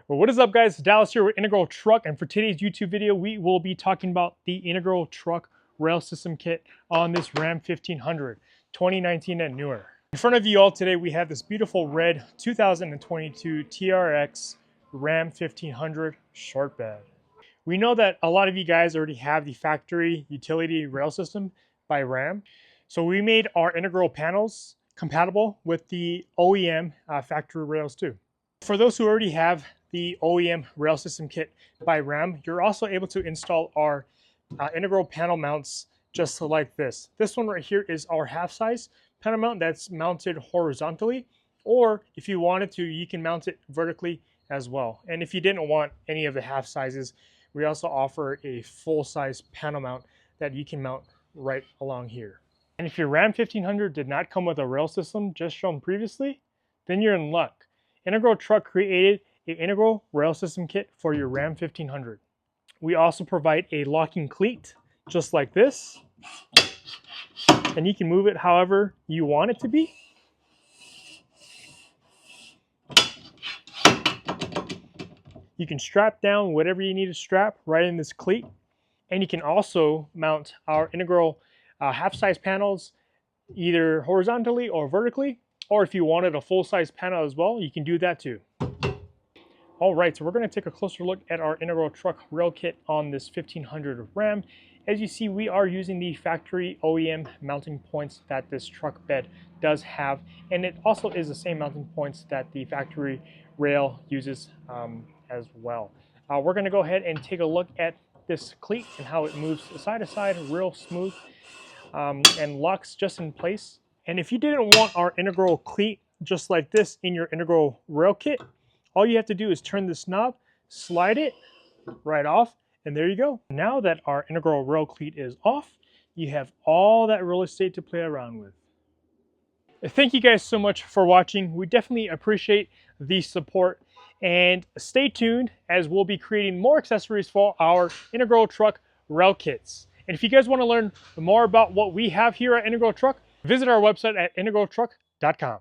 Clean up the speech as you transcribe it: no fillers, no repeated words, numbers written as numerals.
Well, what is up, guys? Dallas here with Integral Truck, and for today's YouTube video, we will be talking about the Integral Truck Rail System Kit on this Ram 1500, 2019 and newer. In front of you all today, we have this beautiful red 2022 TRX Ram 1500 short bed. We know that a lot of you guys already have the factory utility rail system by Ram, so we made our integral panels compatible with the OEM factory rails too. For those who already have the OEM Rail System Kit by Ram, you're also able to install our integral panel mounts just like this. This one right here is our half-size panel mount that's mounted horizontally, or if you wanted to, you can mount it vertically as well. And if you didn't want any of the half sizes, we also offer a full-size panel mount that you can mount right along here. And if your Ram 1500 did not come with a rail system just shown previously, then you're in luck. Integral Truck created an integral rail system kit for your Ram 1500. We also provide a locking cleat just like this, and you can move it however you want it to be. You can strap down whatever you need to strap right in this cleat, and you can also mount our integral half-size panels either horizontally or vertically, or if you wanted a full-size panel as well, you can do that too. All right, so we're going to take a closer look at our Integral Truck Rail Kit on this 1500 Ram. As you see, we are using the factory OEM mounting points that this truck bed does have, and it also is the same mounting points that the factory rail uses as well. We're going to go ahead and take a look at this cleat and how it moves side to side real smooth and locks just in place. And if you didn't want our integral cleat just like this in your integral rail kit, all you have to do is turn this knob, slide it right off, and there you go. Now that our integral rail cleat is off, you have all that real estate to play around with. Thank you guys so much for watching. We definitely appreciate the support, and stay tuned as we'll be creating more accessories for our Integral Truck rail kits. And if you guys want to learn more about what we have here at Integral Truck, visit our website at integraltruck.com.